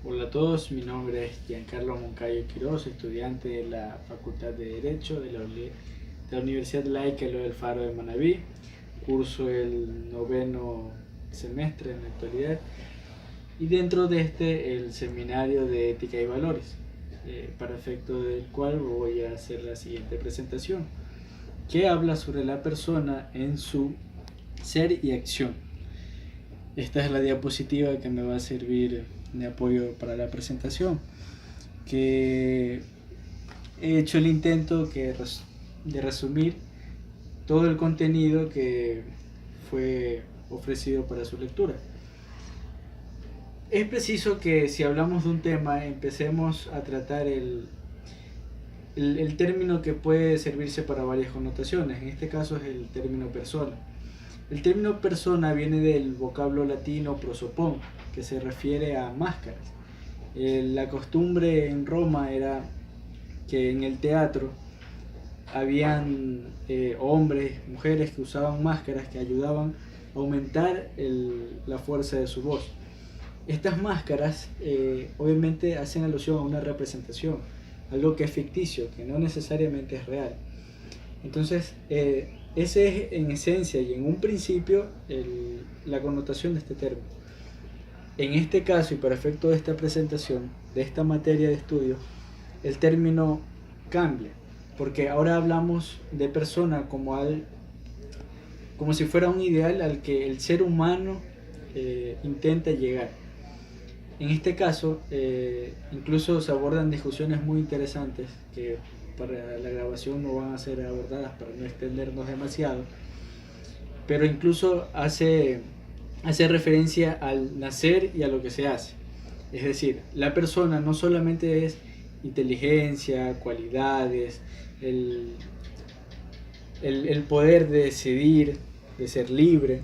Hola a todos, mi nombre es Giancarlo Moncayo Quiroz, estudiante de la Facultad de Derecho de la Universidad Laica Eloy Alfaro de Manabí. Curso el noveno semestre en la actualidad y dentro de este el seminario de Ética y Valores, para efecto del cual voy a hacer la siguiente presentación, que habla sobre la persona en su ser y acción. Esta es la diapositiva que me va a servir de apoyo para la presentación, que he hecho el intento de resumir todo el contenido que fue ofrecido para su lectura. Es preciso que si hablamos de un tema empecemos a tratar el término que puede servirse para varias connotaciones. En este caso es el término persona. El término persona viene del vocablo latino prosopon, que se refiere a máscaras. La costumbre en Roma era que en el teatro habían hombres, mujeres que usaban máscaras que ayudaban a aumentar la fuerza de su voz. Estas máscaras obviamente hacen alusión a una representación, algo que es ficticio, que no necesariamente es real. Entonces, ese es en esencia y en un principio la connotación de este término. En este caso y para efecto de esta presentación, de esta materia de estudio, el término cambia, porque ahora hablamos de persona como si fuera un ideal al que el ser humano intenta llegar. En este caso, incluso se abordan discusiones muy interesantes que para la grabación no van a ser abordadas para no extendernos demasiado, pero incluso hace referencia al nacer y a lo que se hace. Es decir, la persona no solamente es inteligencia, cualidades, el poder de decidir, de ser libre,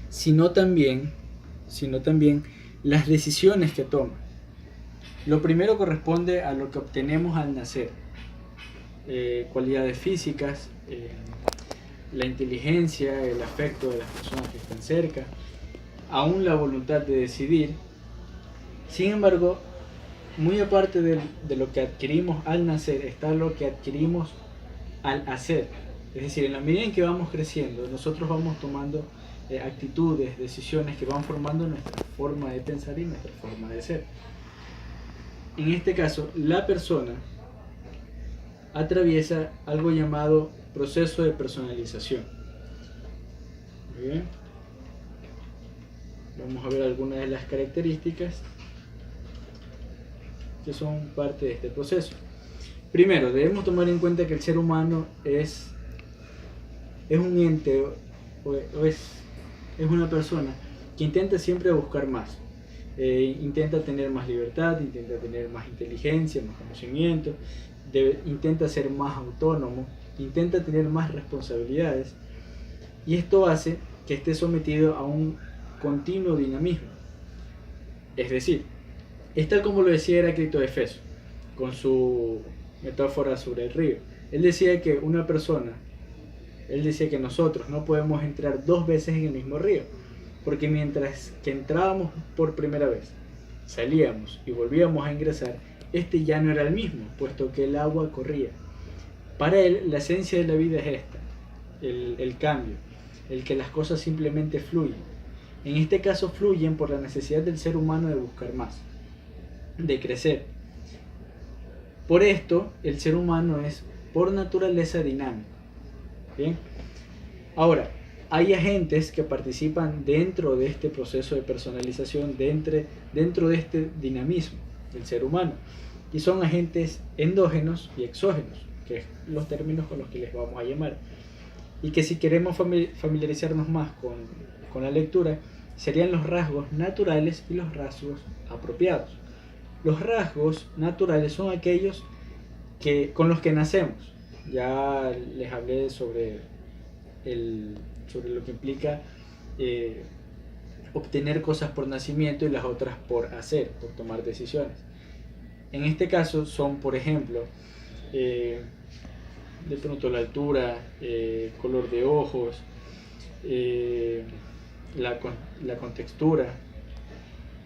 sino también las decisiones que toma. Lo primero corresponde a lo que obtenemos al nacer. Cualidades físicas, la inteligencia, el afecto de las personas que están cerca, aún la voluntad de decidir. Sin embargo, muy aparte de lo que adquirimos al nacer, está lo que adquirimos al hacer. Es decir, en la medida en que vamos creciendo, nosotros vamos tomando actitudes, decisiones que van formando nuestra forma de pensar y nuestra forma de ser. En este caso, la persona atraviesa algo llamado proceso de personalización. Muy bien. Vamos a ver algunas de las características que son parte de este proceso. Primero, debemos tomar en cuenta que el ser humano es un ente o es una persona que intenta siempre buscar más. Intenta tener más libertad, intenta tener más inteligencia, más conocimiento, intenta ser más autónomo, intenta tener más responsabilidades, y esto hace que esté sometido a un continuo dinamismo. Es decir, es tal como lo decía Heráclito de Éfeso con su metáfora sobre el río. Él decía que nosotros no podemos entrar dos veces en el mismo río, porque mientras que entrábamos por primera vez, salíamos y volvíamos a ingresar, este ya no era el mismo, puesto que el agua corría. Para él, la esencia de la vida es esta, el cambio, el que las cosas simplemente fluyen. En este caso fluyen por la necesidad del ser humano de buscar más, de crecer. Por esto, el ser humano es por naturaleza dinámico. ¿Bien? Ahora, hay agentes que participan dentro de este proceso de personalización, dentro de este dinamismo del ser humano, y son agentes endógenos y exógenos, que son los términos con los que les vamos a llamar, y que si queremos familiarizarnos más con la lectura, serían los rasgos naturales y los rasgos apropiados. Los rasgos naturales son aquellos con los que nacemos. Ya les hablé sobre lo que implica obtener cosas por nacimiento y las otras por hacer, por tomar decisiones. En este caso son, por ejemplo, de pronto la altura, color de ojos, la contextura,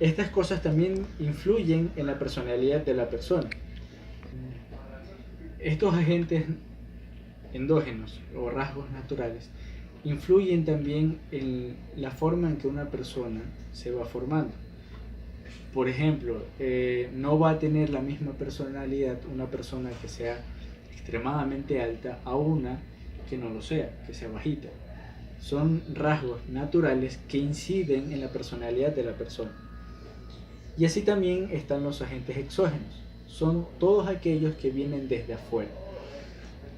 Estas cosas también influyen en la personalidad de la persona. Estos agentes endógenos o rasgos naturales influyen también en la forma en que una persona se va formando. Por ejemplo, no va a tener la misma personalidad una persona que sea extremadamente alta a una que no lo sea, que sea bajita. Son rasgos naturales que inciden en la personalidad de la persona. Y así también están los agentes exógenos. Son todos aquellos que vienen desde afuera.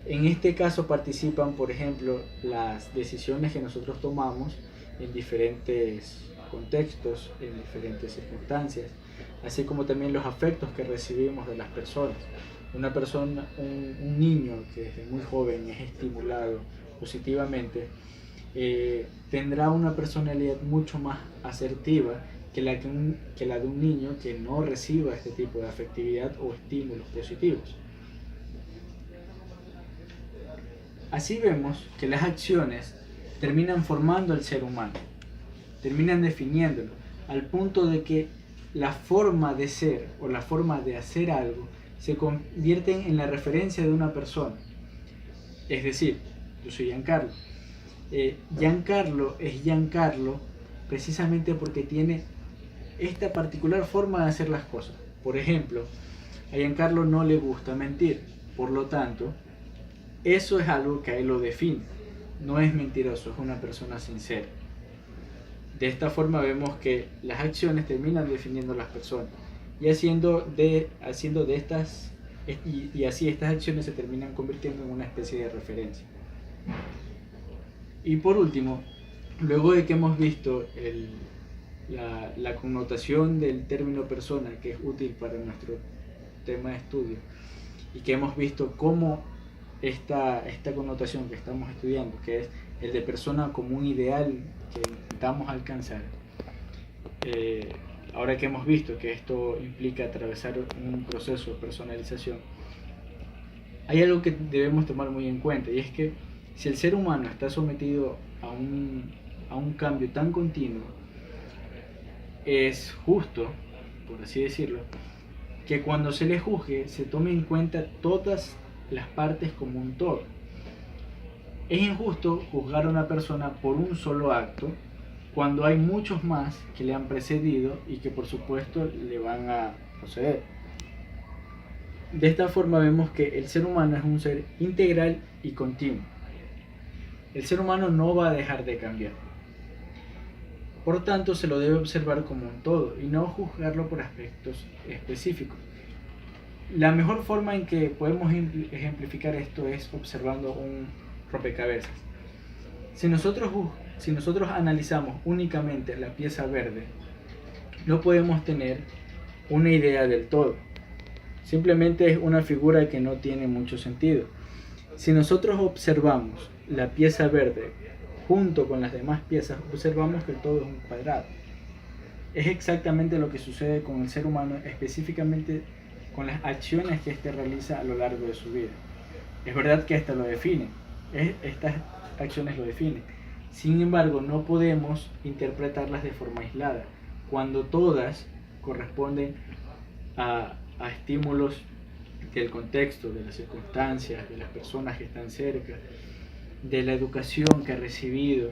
En este caso participan, por ejemplo, las decisiones que nosotros tomamos en diferentes contextos, en diferentes circunstancias, así como también los afectos que recibimos de las personas. Una persona, un niño que desde muy joven es estimulado positivamente, tendrá una personalidad mucho más asertiva que la de un niño que no reciba este tipo de afectividad o estímulos positivos. Así vemos que las acciones terminan formando al ser humano, terminan definiéndolo, al punto de que la forma de ser o la forma de hacer algo se convierten en la referencia de una persona. Es decir, yo soy Giancarlo. Giancarlo es Giancarlo precisamente porque tiene esta particular forma de hacer las cosas. Por ejemplo, a Giancarlo no le gusta mentir, por lo tanto, eso es algo que a él lo define. No es mentiroso, es una persona sincera. De esta forma vemos que las acciones terminan definiendo a las personas y así estas acciones se terminan convirtiendo en una especie de referencia. Y por último, luego de que hemos visto la connotación del término persona, que es útil para nuestro tema de estudio, y que hemos visto cómo esta connotación que estamos estudiando, que es el de persona como un ideal que intentamos alcanzar, ahora que hemos visto que esto implica atravesar un proceso de personalización, hay algo que debemos tomar muy en cuenta, y es que si el ser humano está sometido a un cambio tan continuo, es justo, por así decirlo, que cuando se le juzgue se tome en cuenta todas las partes como un todo. Es injusto juzgar a una persona por un solo acto cuando hay muchos más que le han precedido y que por supuesto le van a proceder. De esta forma vemos que el ser humano es un ser integral y continuo. El ser humano no va a dejar de cambiar. Por tanto, se lo debe observar como un todo y no juzgarlo por aspectos específicos. La mejor forma en que podemos ejemplificar esto es observando un rompecabezas. Si nosotros analizamos únicamente la pieza verde, no podemos tener una idea del todo. Simplemente es una figura que no tiene mucho sentido. Si nosotros observamos la pieza verde junto con las demás piezas, observamos que el todo es un cuadrado. Es exactamente lo que sucede con el ser humano, específicamente con las acciones que éste realiza a lo largo de su vida. Es verdad que estas acciones lo definen. Sin embargo, no podemos interpretarlas de forma aislada, cuando todas corresponden a estímulos del contexto, de las circunstancias, de las personas que están cerca, de la educación que ha recibido.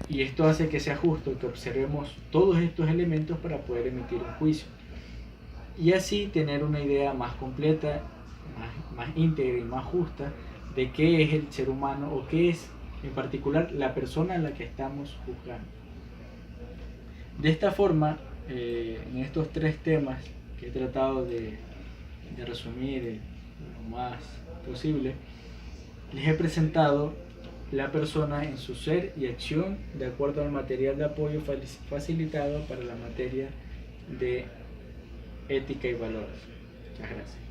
Y esto hace que sea justo que observemos todos estos elementos para poder emitir un juicio. Y así tener una idea más completa, más íntegra y más justa de qué es el ser humano o qué es en particular la persona en la que estamos juzgando. De esta forma, en estos tres temas que he tratado de resumir lo más posible, les he presentado la persona en su ser y acción de acuerdo al material de apoyo facilitado para la materia de ética y valores. Muchas gracias.